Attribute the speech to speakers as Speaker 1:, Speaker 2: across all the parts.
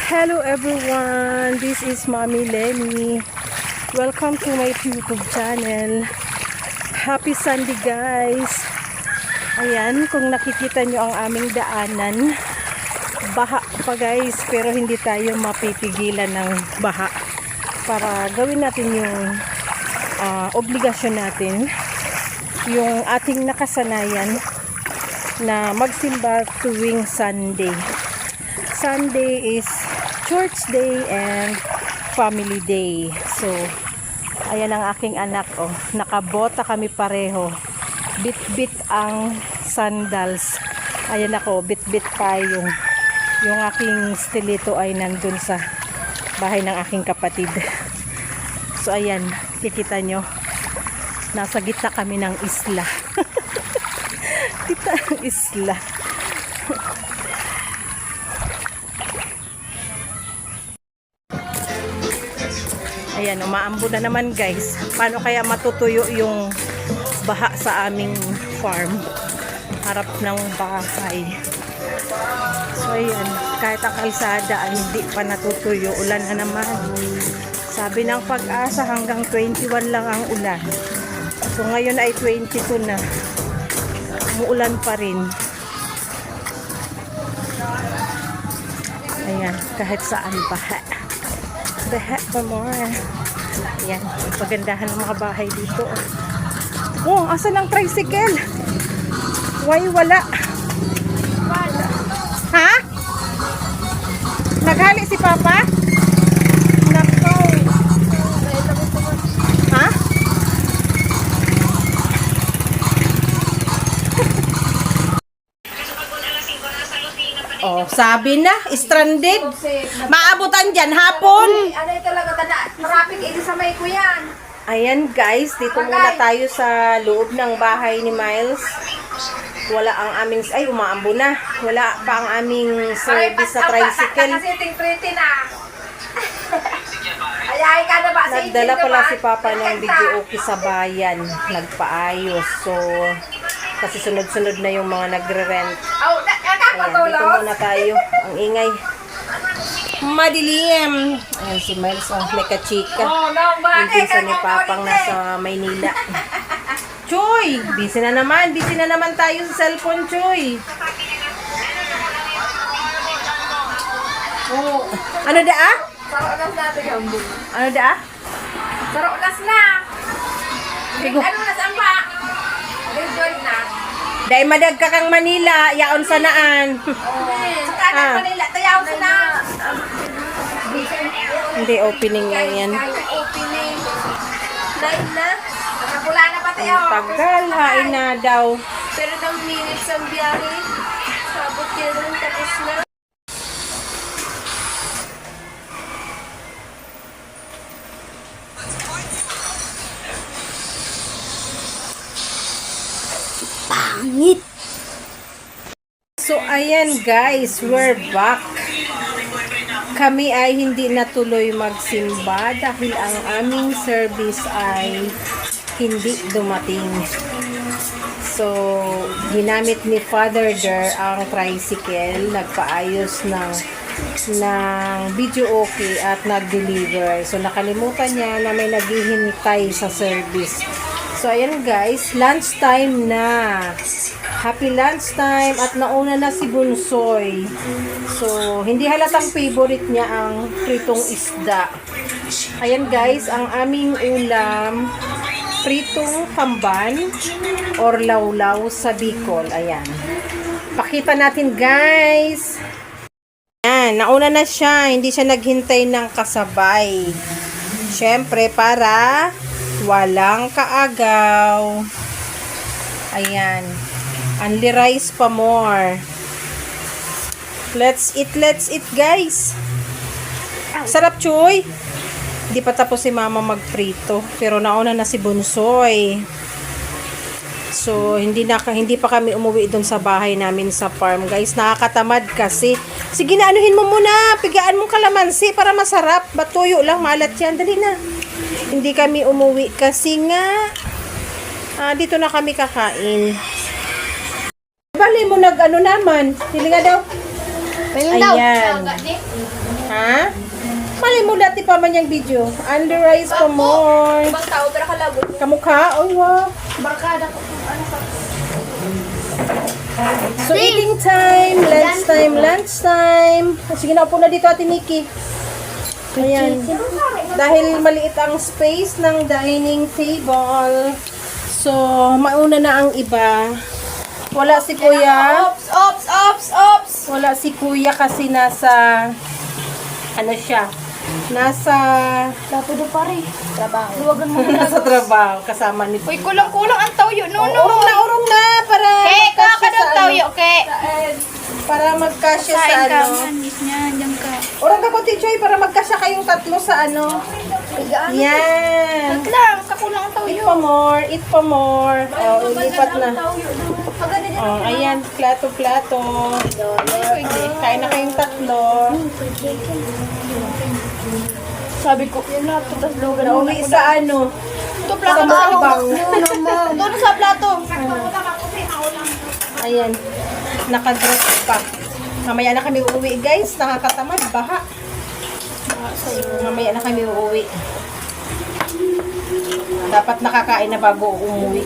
Speaker 1: Hello everyone, this is Mommy Lenny. Welcome to my YouTube channel. Happy Sunday guys. Ayan, kung nakikita nyo ang aming daanan, baha pa guys, pero hindi tayo mapipigilan ng baha para gawin natin yung obligasyon natin, yung ating nakasanayan na magsimba tuwing Sunday. Sunday is church day and family day. So, ayan ang aking anak. Oh, nakabota kami pareho. Bit-bit ang sandals. Ayan ako, bit-bit pa yung aking stilito ay nandun sa bahay ng aking kapatid. So, ayan, kikita nyo. Nasa gitna kami ng isla. Kita ang isla. Ayan, umaambo na naman guys. Paano kaya matutuyo yung baha sa aming farm? Harap ng bahay. So ayan, kahit ang kalsada ay hindi pa natutuyo. Ulan na naman. Sabi ng Pag-asa hanggang 21 lang ang ulan. So ngayon ay 22 na. Umuulan pa rin. Ayan, kahit saan baha. Baha pa more. Ayan, pagandahan ng mga bahay dito. Oh, asan ang tricycle? Why wala? Ha? Naghali si Papa? Nako. Ha? Oh, sabi na, stranded. Maabutan dyan hapon.
Speaker 2: Ano talaga traffic ini sa may ko yan.
Speaker 1: Ayan guys, dito muna tayo sa loob ng bahay ni Miles. Wala ang aming, ay umaambo na. Wala pa ang aming service sa tricycle.
Speaker 2: Kasi ting-pretty na. Ayay ka na ba?
Speaker 1: Nagdala pala si Papa ng video okay sa bayan. Nagpaayos. So, kasi sunod-sunod na yung mga nagre-rent. Ayan, dito muna tayo. Ang ingay. Madilim. Ayan si Miles, may kachika. Yung pinsan ni Papang nasa Maynila. Choy! Busy na naman. Busy na naman tayo sa cellphone, Choy. Oh. Ano da ah?
Speaker 2: Saronas na ito yung bull.
Speaker 1: Ano da ah?
Speaker 2: Saronas na. Ano na saan ba? Rejoin na.
Speaker 1: Dahil madag ka kang Manila, yaon sa naan.
Speaker 2: Sa kanan Manila, tayaw sa na.
Speaker 1: Hindi, opening lang yan.
Speaker 2: Opening. Live na. Nakapula na pa tayo.
Speaker 1: Tagal, hain na daw.
Speaker 2: Pero ng minutes ang biyahe. Sabot yan ng tapos na.
Speaker 1: Pangit! So, ayan guys, we're back. Kami ay hindi natuloy magsimba dahil ang aming service ay hindi dumating. So, ginamit ni Father Der ang tricycle, nagpaayos ng video okay at nag-deliver. So, nakalimutan niya na may naghihintay sa service. So, ayan guys, lunch time na. Happy lunch time at nauna na si Bunsoy. So, hindi halatang favorite niya ang pritong isda. Ayan guys, ang aming ulam, pritong tamban or lawlaw sa Bicol. Ayan. Pakita natin guys. Ayan, nauna na siya. Hindi siya naghintay ng kasabay. Siyempre, para walang kaagaw. Ayan. Only rice pa more. Let's eat guys. Sarap Choy. Hindi pa tapos si Mama magprito, pero nauna na si Bunsoy. So hindi pa kami umuwi doon sa bahay namin sa farm, guys. Nakakatamad kasi. Sige na, anuhin mo muna. Pigaan mo kalamansi para masarap. Batuyo lang, malat yan. Dali na. Hindi kami umuwi kasi nga dito na kami kakain. Bali mo nag-ano naman. Sili nga daw. Ayan. Ha? Mali mo dati pa man yung video. Under eyes pa more.
Speaker 2: Ibang tao, pero kalabot.
Speaker 1: Kamukha? Oh, wow.
Speaker 2: Barkada ko. Ano ka?
Speaker 1: So, eating time, lunch time. Sige na, upo na dito, Ate Nikki. Ayan. Dahil maliit ang space ng dining table, so, mauna na ang iba. Wala si Kuya.
Speaker 2: Ops!
Speaker 1: Wala si Kuya kasi nasa, ano siya, nasa,
Speaker 2: Dapat do pare. Trabaho. Luwagan mo.
Speaker 1: nasa trabaho, kasama ni
Speaker 2: Uy, kulang-kulang ang tawyo. No.
Speaker 1: Urong na, para
Speaker 2: Kaya
Speaker 1: magkasya
Speaker 2: kakadong
Speaker 1: sa
Speaker 2: tawyo,
Speaker 1: ano.
Speaker 2: kaya.
Speaker 1: Para magkasya sa
Speaker 2: Kain ka,
Speaker 1: ano.
Speaker 2: manis niya. Diyan ka.
Speaker 1: Urong ka, Kuya Joy, para magkasya kayong tatlo sa ano.
Speaker 2: Higaan.
Speaker 1: Yan.
Speaker 2: Lang, kakulang ang
Speaker 1: Eat
Speaker 2: tawyo.
Speaker 1: pa more, eat pa more. Oh, ilipat na.
Speaker 2: Paganda niya.
Speaker 1: Oh, ayan, plato. Kain na kayong tatlo.
Speaker 2: Sabi ko, yan na, tutas lugan.
Speaker 1: Nauwi sa ano.
Speaker 2: Ito, plato
Speaker 1: Sa
Speaker 2: ba?
Speaker 1: malibang.
Speaker 2: Doon sa plato.
Speaker 1: Ayan, nakadress pa. Mamaya na kami uuwi, guys. Nakakatamad, baha. Mamaya na kami uuwi. Dapat nakakain na bago umuwi.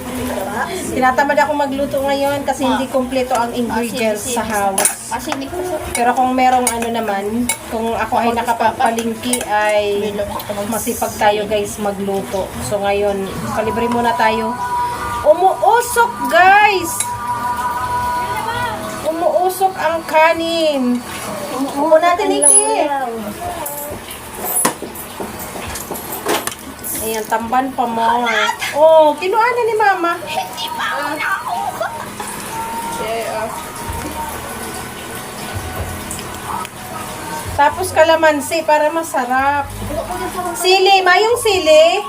Speaker 1: Tinatamad ako magluto ngayon kasi hindi kompleto ang ingredients sa house.
Speaker 2: Masinik pa sa...
Speaker 1: Pero kung merong ano naman, kung ako ay nakapagpalingki ay masipag tayo guys magluto. So ngayon, kalibre muna tayo. Umuusok guys! Umuusok ang kanin. Umo natin, Nikki. Ayan, tamban pa mo. Oh, kinuha na ni Mama.
Speaker 2: Hindi pa ako nakauka.
Speaker 1: Tapos kalamansi para masarap. Sili, mayong sili.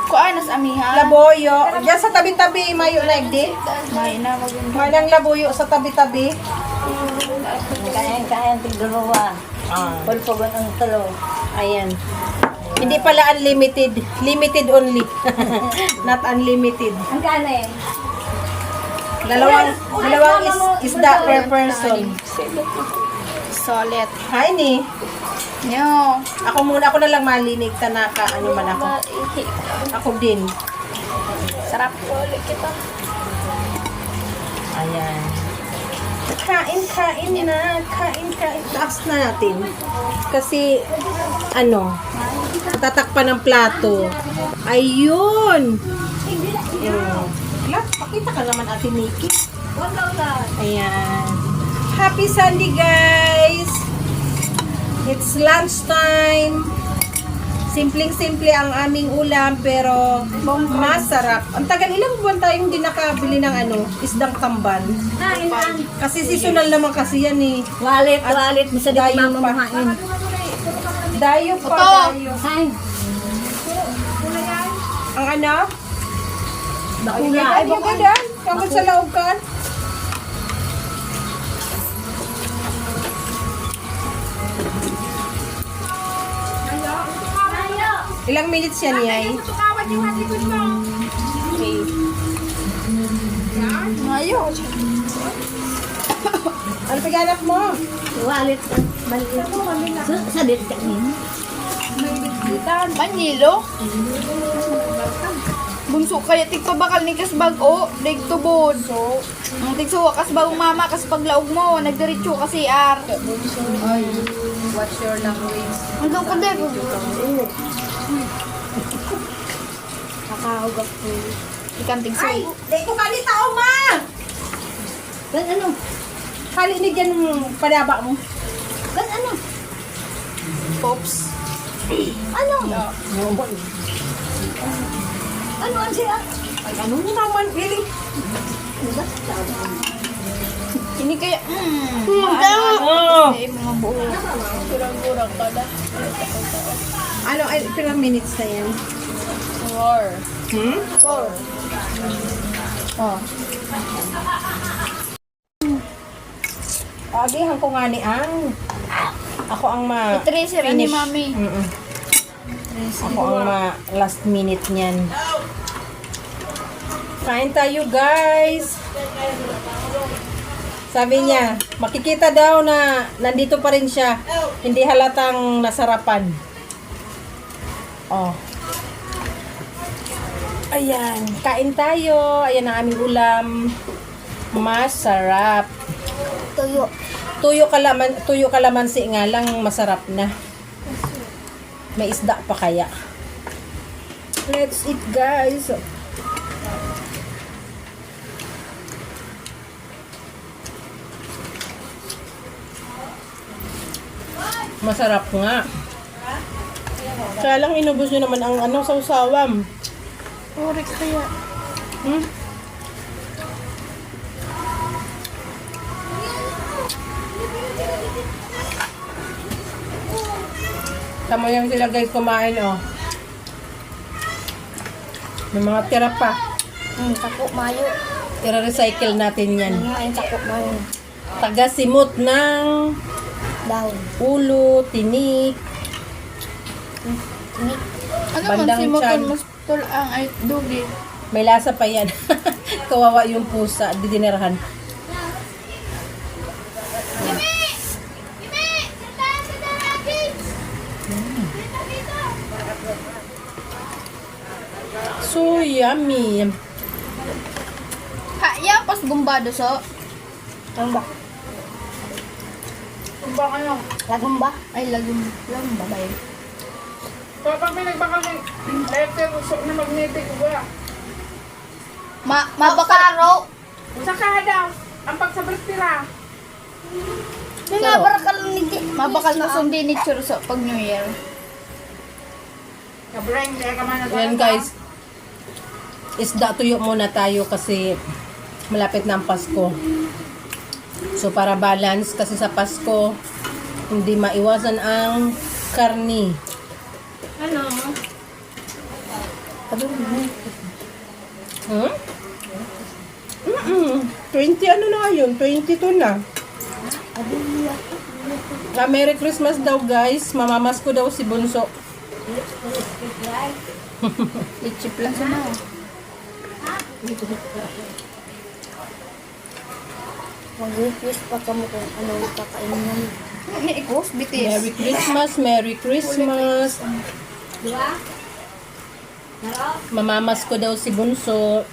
Speaker 2: Kuanas amiha.
Speaker 1: Laboyo. Diyan sa tabi-tabi, mayo na di.
Speaker 2: May na maganda.
Speaker 1: Malang laboyo sa tabi-tabi.
Speaker 3: Kaya tigdalawa. Pulpogon ang tulo.
Speaker 1: Ayan. Hindi pala unlimited. Limited only. Not unlimited.
Speaker 2: Ang gana eh.
Speaker 1: Dalawang isda per person.
Speaker 2: Solid.
Speaker 1: Hi, ni.
Speaker 2: Yo.
Speaker 1: Ako na lang malinig. Tanaka. Ano man ako. Ako din.
Speaker 2: Sarap ko ulit kita.
Speaker 1: Ayan. Kain na. Kain. Taas na natin. Kasi, tatakpan ng plato. Ayun. Pakita ka naman, Ate Nikki. Ayan. Happy Sunday, guys. It's lunchtime. Simpleng-simple ang aming ulam, pero masarap. Ang tagal, ilang buwan tayong hindi nakabili ng isdang tamban. Kasi seasonal naman kasi yan eh.
Speaker 3: Walit. Masa di ko
Speaker 1: Dayo pa.
Speaker 3: mamahain.
Speaker 1: Dayo pa,
Speaker 2: Ito.
Speaker 1: dayo.
Speaker 3: Ay,
Speaker 1: Ang ano?
Speaker 3: bakula.
Speaker 1: Ay, bukod Kamot sa laog ka. Ilang minutes yan, Yay? Okay.
Speaker 2: Ayo.
Speaker 1: Ano paghanap mo?
Speaker 3: Walit. Sabit ka niyo.
Speaker 2: Manilo. Bunso kaya tigpabakal ni kas bag-o, digtubod. Ang tigsuwa kas bagong mama kas paglaog mo, nagdiretso kasi ar.
Speaker 1: Ay, what's your language?
Speaker 2: Hanggang ko din.
Speaker 3: Kakahugak ko.
Speaker 2: Ikan tigsuwa.
Speaker 1: Ay, di ko kali tao, ma!
Speaker 3: Gan ano?
Speaker 1: Kali ni dyan padaba mo.
Speaker 3: Gan ano?
Speaker 2: Pops.
Speaker 3: Ano? Ano ang siya?
Speaker 1: Ay, ano naman, really?
Speaker 2: Ini kaya,
Speaker 1: Oh.
Speaker 2: eh, mga buo. Kurang-kurang pala.
Speaker 1: Ano, ay, ilang minutes na yan?
Speaker 2: 4.
Speaker 1: Hmm?
Speaker 2: 4. Oh.
Speaker 1: Agihan ko nga ni Ang. Ako ang
Speaker 2: Itracer ni mami.
Speaker 1: Mm-mm. Ako ang last minute niyan. Kain tayo, guys.
Speaker 4: Sabi niya, makikita daw na nandito pa rin siya. Hindi halatang nasarapan. Oh. Ayan, kain tayo. Ayan ang aming ulam. Masarap.
Speaker 3: Tuyo.
Speaker 4: Tuyo kalamansi nga lang masarap na. May isda pa kaya. Let's eat, guys. Masarap nga. Kaya lang inubos nyo naman ang sausawam.
Speaker 2: Orex kaya.
Speaker 4: Hmm? Tama yan sila guys kumain, oh. May mga tira pa.
Speaker 3: Tako mayo.
Speaker 4: Tira-recycle natin yan.
Speaker 3: Ang tako mayo.
Speaker 4: Taga-simot ng
Speaker 3: Daon.
Speaker 4: ulo, tinik.
Speaker 2: Ano man
Speaker 4: Bandang
Speaker 2: si mo
Speaker 4: tiyan.
Speaker 2: mas tulang ay dugi.
Speaker 4: May lasa pa yan. Kawawa yung pusa. Didinerahan. So yummy.
Speaker 2: Kaya pas gumbado so.
Speaker 3: Lagumba.
Speaker 2: Gumba kayo.
Speaker 3: Lagumba.
Speaker 2: Ay lagum.
Speaker 3: Lagumba ba yun?
Speaker 5: Pag may nagbakal ng letter na magnetic ba?
Speaker 2: Mabakaro.
Speaker 5: Saka daw, ang pagsabot tira.
Speaker 3: Nabara ka lang niti.
Speaker 2: Mabakal na sundi ni Churso pag New Year.
Speaker 5: Kabreng, kaya ka man
Speaker 4: Ayan guys. Isda tuyo muna tayo kasi malapit na ang Pasko. So para balance kasi sa Pasko hindi maiwasan ang karni.
Speaker 1: Ano?
Speaker 4: Hmm? 20 ano na yun? 22 na. Merry Christmas daw guys. Mamamas ko daw si Bunso.
Speaker 2: Ichip lang siya na.
Speaker 3: Mag-request pa ka mo kung ano kakainin namin.
Speaker 2: May ikos, bitis.
Speaker 4: Merry Christmas, Merry Christmas.
Speaker 3: Diba?
Speaker 4: Mamamas ko daw si Bunso.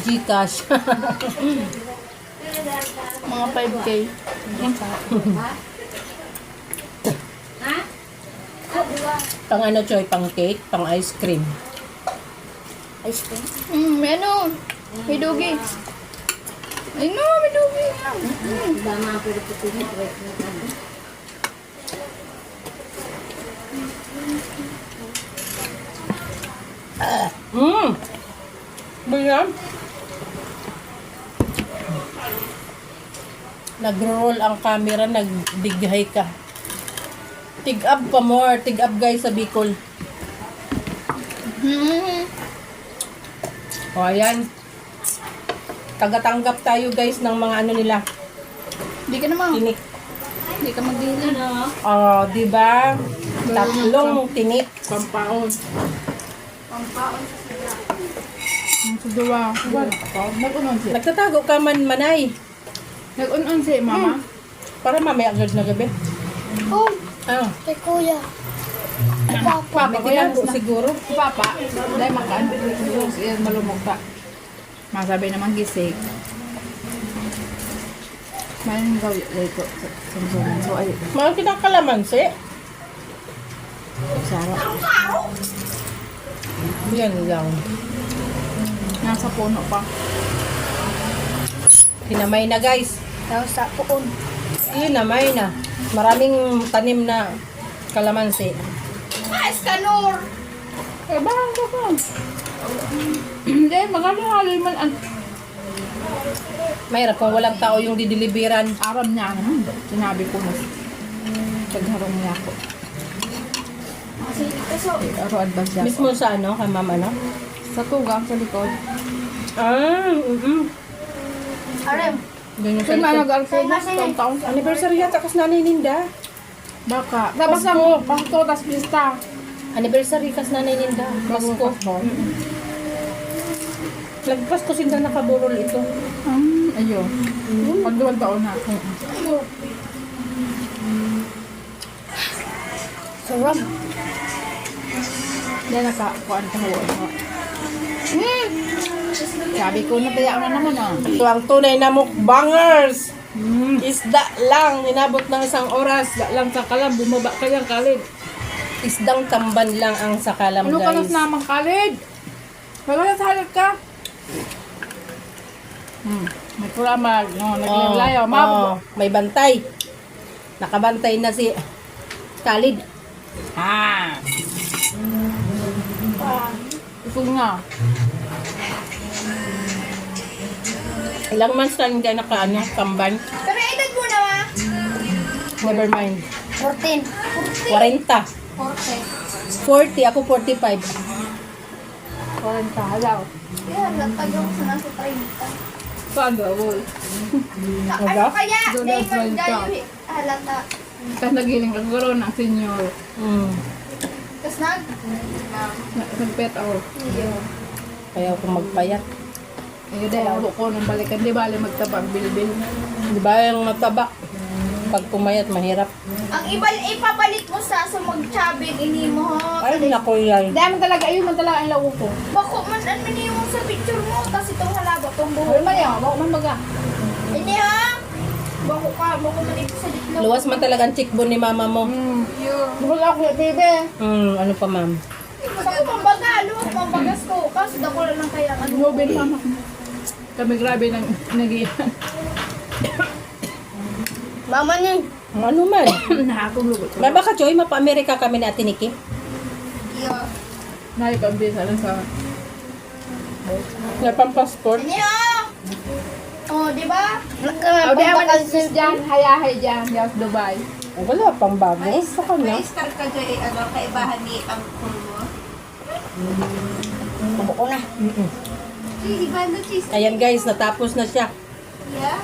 Speaker 4: Gcash.
Speaker 2: Mga 5K.
Speaker 4: Pang ano choy, pang cake, pang ice cream.
Speaker 3: Ice cream.
Speaker 2: May ano. May dugi. Ay no, may dugi.
Speaker 3: Dama pero putin.
Speaker 4: Bayam. Nag-roll ang camera, nag-bighay ka. Tig-up pa more. Tig-up guys sa Bicol. O ayan. Tagatanggap tayo guys ng mga ano nila.
Speaker 2: Hindi ka naman.
Speaker 4: Tinik.
Speaker 2: Hindi ka magdili.
Speaker 4: Oh, di ba? Tatlong tinik.
Speaker 5: pampaon.
Speaker 2: Ang sudawa. Nag-unon siya.
Speaker 4: Nagtatago ka man manay.
Speaker 2: Nag-unon siya, mama.
Speaker 4: Para mamaya agad na gabi.
Speaker 3: Oh,
Speaker 4: Ah,
Speaker 3: kay kuya.
Speaker 2: Papa
Speaker 4: may
Speaker 2: ko yan.
Speaker 4: tinago siguro.
Speaker 2: Papa, dahil makan. Siya malumog pa. Masabi naman gising. Mayroon daw ito. Samsunan. So, ay,
Speaker 4: Mahal kitang kalamansi.
Speaker 2: sarap.
Speaker 4: Yan lang.
Speaker 2: Nasa puno pa.
Speaker 4: Hinamay na guys.
Speaker 3: Tapos sa puon.
Speaker 4: Hinamay na. Maraming tanim na kalamansi.
Speaker 2: Escanor! Eh, bakit ka pa? Hindi, magkano man.
Speaker 4: Mahirap kung walang tao yung dideliveran.
Speaker 2: Aram niya naman. Sinabi ko na. Pagharong niya ako. Aro advance niya ako.
Speaker 4: Mismo sa ano, kay mama no?
Speaker 2: Sa tugang sa likod.
Speaker 4: Ah,
Speaker 3: Arem.
Speaker 4: Doon yung
Speaker 2: Kaya
Speaker 4: sa likod.
Speaker 2: nag-alfred taon.
Speaker 4: Anniversary yata kas nanay Ninda.
Speaker 2: Baka. Tapos na Pasko, tas pista.
Speaker 4: Anniversary kas nanay Ninda. Pasko. Lagpas ko sinda nakaburol ito.
Speaker 5: Ayun. Pag 2 taon na.
Speaker 3: Sarap.
Speaker 5: Yan nakakuan ka mo. Sabi ko na kaya na naman ah.
Speaker 4: Ito ang tunay na mukbangers. Isda lang, inabot ng 1 oras.
Speaker 5: Isda lang sa kalam, bumaba ka yung kalid.
Speaker 4: Isdang tamban lang ang sakalam,
Speaker 5: Ano ka
Speaker 4: guys.
Speaker 5: nas namang kalid? Wala sa halid ka? May kuramag, no, naglayo.
Speaker 4: May bantay. Nakabantay na si Khalid.
Speaker 5: Ito nga.
Speaker 4: Ilang months na hindi naka tamban.
Speaker 2: Pero edad mo na ma.
Speaker 4: Never mind.
Speaker 3: 14.
Speaker 4: 40. 40, ako 45.
Speaker 5: 40 halaw.
Speaker 2: Yeah, latag ako sa nasa 30.
Speaker 5: Paano, boy?
Speaker 2: Ano kaya?
Speaker 5: Doon
Speaker 2: Day
Speaker 5: na 12 ka.
Speaker 2: magdayo halata.
Speaker 5: Tapos nagiling ang guro ng senior.
Speaker 2: Tapos
Speaker 5: Nagpet ako.
Speaker 4: Kaya ako magpayat.
Speaker 5: Eh, dahil ako ko nung balikan. Di bali magtabang bilbil.
Speaker 4: Di ba yung mataba? Pag pumayat, mahirap.
Speaker 2: ang ipapalit mo sa magchabig ini mo.
Speaker 4: Ay, nako yan.
Speaker 5: Dahil man talaga, ayun man talaga ang lawo ko.
Speaker 2: Bako man ano niyo mo sa picture mo tapos itong halaba tong
Speaker 5: Ay,
Speaker 2: buhok.
Speaker 5: man yan. Bako man baga.
Speaker 2: Ini ha. Bako man ito sa ditlog.
Speaker 4: Luwas man talaga ang cheekbone ni mama mo.
Speaker 5: Bukod ako, baby.
Speaker 4: Ano pa, ma'am?
Speaker 2: Bako pambaga, luwag pambagas ko. Kasi dako lang kaya ano.
Speaker 5: Nobel mama. Kami grabe nang nagiyan.
Speaker 3: Mama niya.
Speaker 4: Ano man?
Speaker 5: Nakakulugot ko.
Speaker 4: Ba baka, Joy, mapa-Amerika kami ni Ate Nikki?
Speaker 5: Nakipambisa lang sa...
Speaker 4: Wala pang passport.
Speaker 2: Ini ha. Oh, di ba?
Speaker 5: Oh, di naman ang dyan. Hayahay dyan. Yes, Dubai.
Speaker 4: Wala pang bago. Sa kanya.
Speaker 2: Star ka dyan, kaibahan ni ang kulo.
Speaker 3: Buko na.
Speaker 2: Iba na cheese.
Speaker 4: Ayan guys, natapos na siya.
Speaker 2: Yeah.